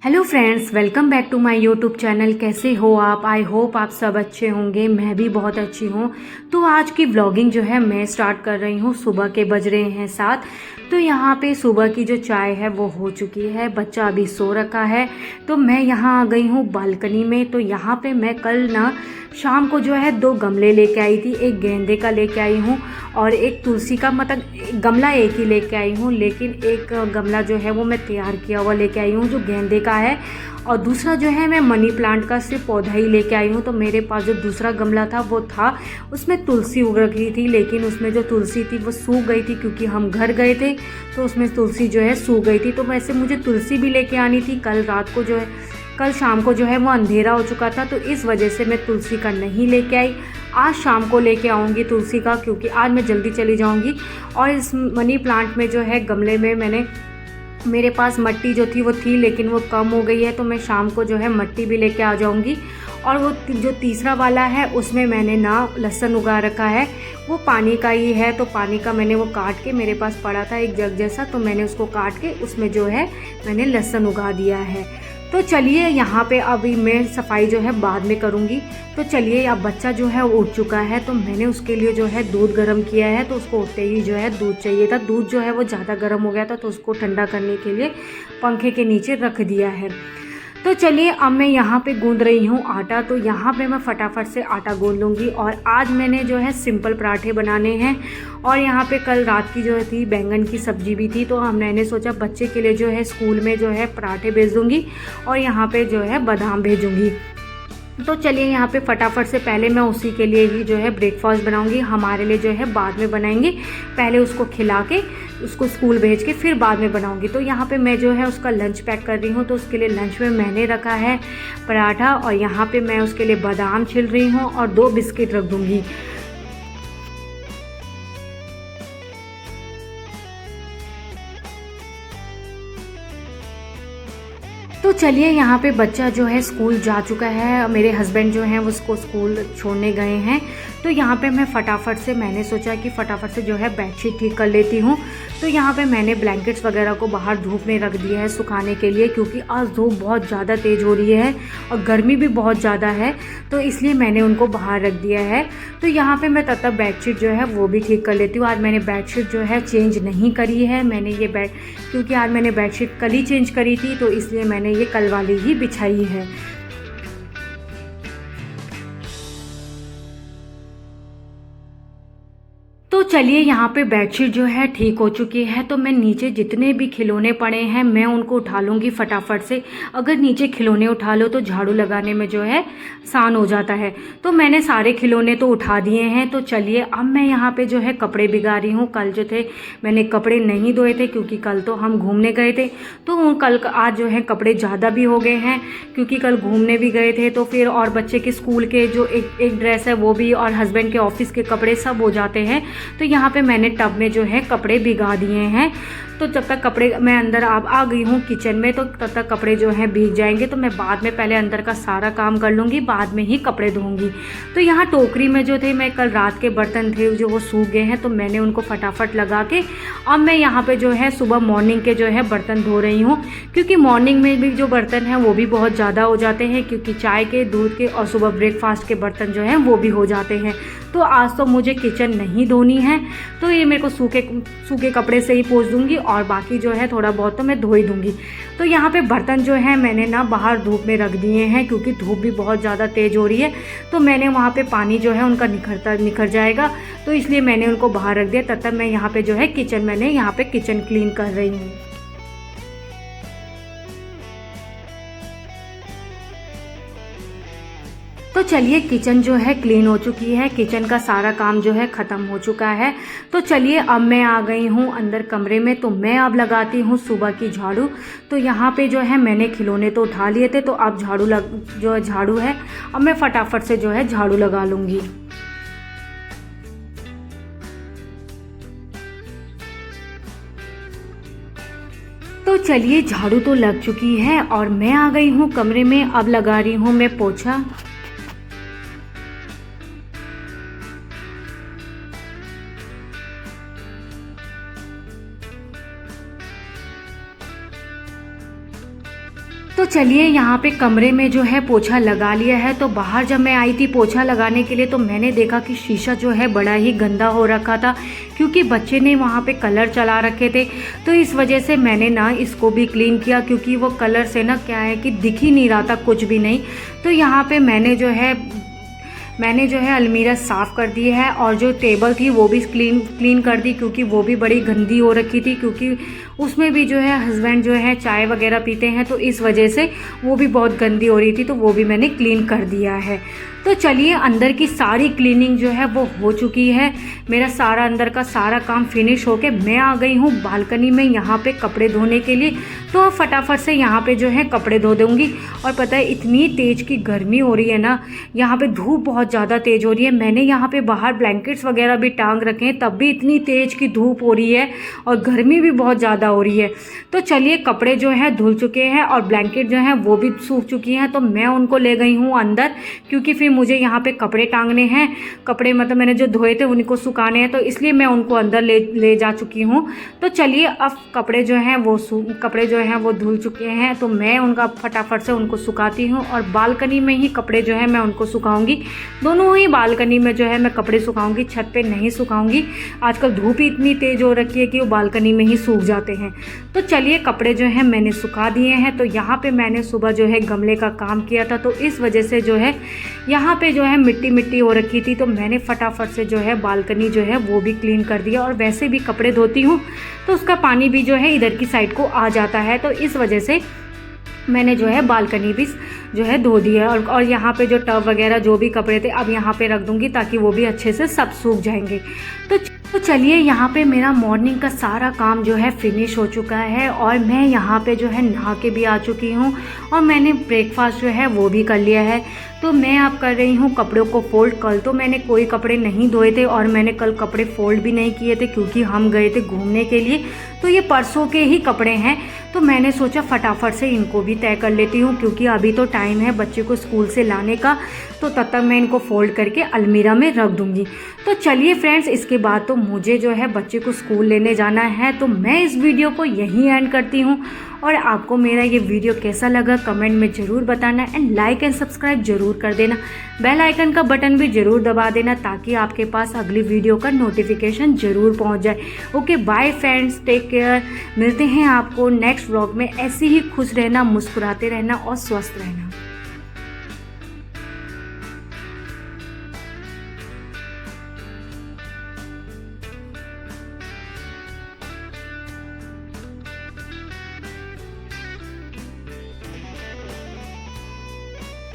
Hello friends, welcome back to my YouTube channel. कैसे हो आप? आई होप आप सब अच्छे होंगे। मैं भी बहुत अच्छी हूँ। तो आज की व्लॉगिंग जो है मैं स्टार्ट कर रही हूँ। सुबह के बज रहे हैं 7। तो यहाँ पे सुबह की जो चाय है वो हो चुकी है। बच्चा अभी सो रखा है। तो मैं यहाँ आ गई हूँ बालकनी में। तो यहाँ पे मैं कल ना शाम को जो है 2 गमले लेके आई थी। एक गेंदे का लेके आई हूँ और एक तुलसी का, मतलब गमला एक ही लेके आई हूँ, लेकिन एक गमला जो है वो मैं तैयार किया हुआ लेके आई हूँ जो गेंदे का है, और दूसरा जो है मैं मनी प्लांट का सिर्फ पौधा ही लेके आई हूँ। तो मेरे पास जो दूसरा गमला था वो था, उसमें तुलसी उग रखी थी, लेकिन उसमें जो तुलसी थी वो सूख गई थी क्योंकि हम घर गए थे। तो उसमें तुलसी जो है सूख गई थी। तो वैसे मुझे तुलसी भी लेके आनी थी। कल शाम को जो है वो अंधेरा हो चुका था, तो इस वजह से मैं तुलसी का नहीं लेके आई। आज शाम को लेके आऊँगी तुलसी का, क्योंकि आज मैं जल्दी चली जाऊँगी। और इस मनी प्लांट में जो है गमले में मेरे पास मट्टी जो थी वो थी, लेकिन वो कम हो गई है। तो मैं शाम को जो है मट्टी भी लेके आ जाऊँगी। और वो जो तीसरा वाला है उसमें मैंने ना लहसुन उगा रखा है। वो पानी का ही है, तो पानी का मैंने वो काट के, मेरे पास पड़ा था एक जग जैसा, तो मैंने उसको काट के उसमें जो है मैंने लहसुन उगा दिया है। तो चलिए, यहाँ पे अभी मैं सफाई जो है बाद में करूँगी। तो चलिए, अब बच्चा जो है वो उठ चुका है, तो मैंने उसके लिए जो है दूध गर्म किया है। तो उसको उठते ही जो है दूध चाहिए था। दूध जो है वो ज़्यादा गर्म हो गया था, तो उसको ठंडा करने के लिए पंखे के नीचे रख दिया है। तो चलिए, अब मैं यहाँ पे गूंद रही हूँ आटा। तो यहाँ पे मैं फटाफट से आटा गूंद लूँगी। और आज मैंने जो है सिंपल पराठे बनाने हैं। और यहाँ पे कल रात की जो थी बैंगन की सब्ज़ी भी थी, तो मैंने सोचा बच्चे के लिए जो है स्कूल में जो है पराठे भेज दूँगी और यहाँ पे जो है बादाम भेजूँगी। तो चलिए, यहाँ पे फटाफट से पहले मैं उसी के लिए ही जो है ब्रेकफास्ट बनाऊंगी। हमारे लिए जो है बाद में बनाएंगे। पहले उसको खिला के उसको स्कूल भेज के फिर बाद में बनाऊंगी। तो यहाँ पे मैं जो है उसका लंच पैक कर रही हूँ। तो उसके लिए लंच में मैंने रखा है पराठा, और यहाँ पे मैं उसके लिए बादाम छिल रही हूँ और 2 बिस्किट रख दूँगी। तो चलिए, यहाँ पे बच्चा जो है स्कूल जा चुका है। मेरे हस्बैंड जो हैं उसको स्कूल छोड़ने गए हैं। तो यहाँ पे मैंने सोचा कि फटाफट से जो है बेडशीट ठीक कर लेती हूँ। तो यहाँ पे मैंने ब्लैंकेट्स वगैरह को बाहर धूप में रख दिया है सुखाने के लिए, क्योंकि आज धूप बहुत ज़्यादा तेज़ हो रही है और गर्मी भी बहुत ज़्यादा है। तो इसलिए मैंने उनको बाहर रख दिया है। तो यहाँ पे मैं तब बेडशीट जो है वो भी ठीक कर लेती हूँ। आज मैंने बेडशीट जो है चेंज नहीं करी है। क्योंकि आज मैंने बेडशीट कल ही चेंज करी थी, तो इसलिए मैंने ये कल वाली ही बिछाई है। तो चलिए, यहाँ पे बेडशीट जो है ठीक हो चुकी है। तो मैं नीचे जितने भी खिलौने पड़े हैं मैं उनको उठा लूँगी फटाफट से। अगर नीचे खिलौने उठा लो तो झाड़ू लगाने में जो है आसान हो जाता है। तो मैंने सारे खिलौने तो उठा दिए हैं। तो चलिए, अब मैं यहाँ पे जो है कपड़े भिगा रही हूँ। कल जो थे मैंने कपड़े नहीं धोए थे, क्योंकि कल तो हम घूमने गए थे। तो आज जो है कपड़े ज़्यादा भी हो गए हैं, क्योंकि कल घूमने भी गए थे। तो फिर और बच्चे के स्कूल के जो एक ड्रेस है वो भी, और हस्बैंड के ऑफिस के कपड़े सब हो जाते हैं। तो यहाँ पे मैंने टब में जो है कपड़े भिगा दिए हैं। तो जब तक कपड़े, मैं अंदर आ गई हूँ किचन में, तो तब तक कपड़े जो हैं भीग जाएंगे। तो मैं बाद में पहले अंदर का सारा काम कर लूँगी, बाद में ही कपड़े धोऊंगी। तो यहाँ टोकरी में जो थे, मैं कल रात के बर्तन थे जो वो सूख गए हैं, तो मैंने उनको फटाफट लगा के अब मैं यहाँ पे जो है सुबह मॉर्निंग के जो है बर्तन धो रही हूँ। क्योंकि मॉर्निंग में भी जो बर्तन हैं वो भी बहुत ज़्यादा हो जाते हैं, क्योंकि चाय के, दूध के और सुबह ब्रेकफास्ट के बर्तन जो हैं वो भी हो जाते हैं। तो आज तो मुझे किचन नहीं धोनी है। तो ये मेरे को सूखे कपड़े से ही पोंछ दूंगी, और बाकी जो है थोड़ा बहुत तो मैं धो ही दूंगी। तो यहाँ पे बर्तन जो है मैंने ना बाहर धूप में रख दिए हैं, क्योंकि धूप भी बहुत ज़्यादा तेज़ हो रही है। तो मैंने वहाँ पे पानी जो है उनका निखर जाएगा, तो इसलिए मैंने उनको बाहर रख दिया। तब तक मैं यहाँ पे जो है किचन क्लीन कर रही हूँ। तो चलिए, किचन जो है क्लीन हो चुकी है। किचन का सारा काम जो है ख़त्म हो चुका है। तो चलिए, अब मैं आ गई हूँ अंदर कमरे में। तो मैं अब लगाती हूँ सुबह की झाड़ू। तो यहाँ पे जो है मैंने खिलौने तो उठा लिए थे, तो अब झाड़ू है, अब मैं फटाफट से जो है झाड़ू लगा लूँगी। तो चलिए, झाड़ू तो लग चुकी है और मैं आ गई हूँ कमरे में। अब लगा रही हूँ मैं पोछा। तो चलिए यहाँ पे कमरे में जो है पोछा लगा लिया है। तो बाहर जब मैं आई थी पोछा लगाने के लिए तो मैंने देखा कि शीशा जो है बड़ा ही गंदा हो रखा था, क्योंकि बच्चे ने वहाँ पे कलर चला रखे थे। तो इस वजह से मैंने ना इसको भी क्लीन किया, क्योंकि वो कलर से ना क्या है कि दिख ही नहीं रहा था कुछ भी नहीं। तो यहाँ पे मैंने जो है अलमीरा साफ़ कर दी है, और जो टेबल थी वो भी क्लीन कर दी, क्योंकि वो भी बड़ी गंदी हो रखी थी, क्योंकि उसमें भी जो है हस्बैंड जो है चाय वगैरह पीते हैं, तो इस वजह से वो भी बहुत गंदी हो रही थी, तो वो भी मैंने क्लीन कर दिया है। तो चलिए अंदर की सारी क्लीनिंग जो है वो हो चुकी है। मेरा सारा अंदर का सारा काम फिनिश होके मैं आ गई हूँ बालकनी में यहाँ पे कपड़े धोने के लिए। तो फटाफट से यहाँ पे जो है कपड़े धो दूँगी। और पता है इतनी तेज़ की गर्मी हो रही है ना, यहाँ पे धूप बहुत ज़्यादा तेज़ हो रही है। मैंने यहाँ पे बाहर ब्लैंकेट्स वगैरह भी टांग रखे हैं, तब भी इतनी तेज़ की धूप हो रही है और गर्मी भी बहुत ज़्यादा हो रही है। तो चलिए कपड़े जो हैं धुल चुके हैं और ब्लैंकेट जो हैं वो भी सूख चुकी हैं, तो मैं उनको ले गई हूँ अंदर, क्योंकि फिर मुझे यहाँ पे कपड़े टांगने हैं। कपड़े मतलब मैंने जो धोए थे उनको सुखाने हैं, तो इसलिए मैं उनको अंदर ले जा चुकी हूँ। तो चलिए अब कपड़े जो हैं वो धुल चुके हैं, तो मैं उनका फटाफट से उनको सुखाती हूँ। और बालकनी में ही कपड़े जो है मैं उनको सुखाऊंगी, दोनों ही बालकनी में जो है मैं कपड़े सुखाऊंगी, छत पे नहीं सुखाऊंगी। आजकल धूप ही इतनी तेज़ हो रखी है कि वो बालकनी में ही सूख जाते हैं। तो चलिए कपड़े जो है मैंने सुखा दिए हैं। तो यहाँ पे मैंने सुबह जो है गमले का काम किया था, तो इस वजह से जो है यहाँ पे जो है मिट्टी हो रखी थी, तो मैंने फटाफट से जो है बालकनी जो है वो भी क्लीन कर दिया। और वैसे भी कपड़े धोती हूँ तो उसका पानी भी जो है इधर की साइड को आ जाता है, तो इस वजह से मैंने जो है बालकनी भी जो है धो दी है। और यहाँ पे जो टब वगैरह जो भी कपड़े थे अब यहाँ पे रख दूँगी, ताकि वो भी अच्छे से सब सूख जाएंगे। तो चलिए यहाँ पे मेरा मॉर्निंग का सारा काम जो है फिनिश हो चुका है, और मैं यहाँ पे जो है नहा के भी आ चुकी हूँ, और मैंने ब्रेकफास्ट जो है वो भी कर लिया है। तो मैं अब कर रही हूँ कपड़ों को फोल्ड। कल तो मैंने कोई कपड़े नहीं धोए थे, और मैंने कल कपड़े फोल्ड भी नहीं किए थे, क्योंकि हम गए थे घूमने के लिए। तो ये परसों के ही कपड़े हैं, तो मैंने सोचा फटाफट से इनको भी तय कर लेती हूँ, क्योंकि अभी तो टाइम है बच्चे को स्कूल से लाने का, तो तब तक मैं इनको फोल्ड करके अलमीरा में रख दूँगी। तो चलिए फ्रेंड्स, इसके बाद तो मुझे जो है बच्चे को स्कूल लेने जाना है, तो मैं इस वीडियो को यहीं एंड करती हूँ। और आपको मेरा ये वीडियो कैसा लगा कमेंट में ज़रूर बताना, एंड लाइक एंड सब्सक्राइब ज़रूर कर देना। बेल आइकन का बटन भी ज़रूर दबा देना, ताकि आपके पास अगली वीडियो का नोटिफिकेशन ज़रूर पहुंच जाए। Okay bye friends, take care. मिलते हैं आपको नेक्स्ट व्लॉग में। ऐसे ही खुश रहना, मुस्कुराते रहना और स्वस्थ रहना।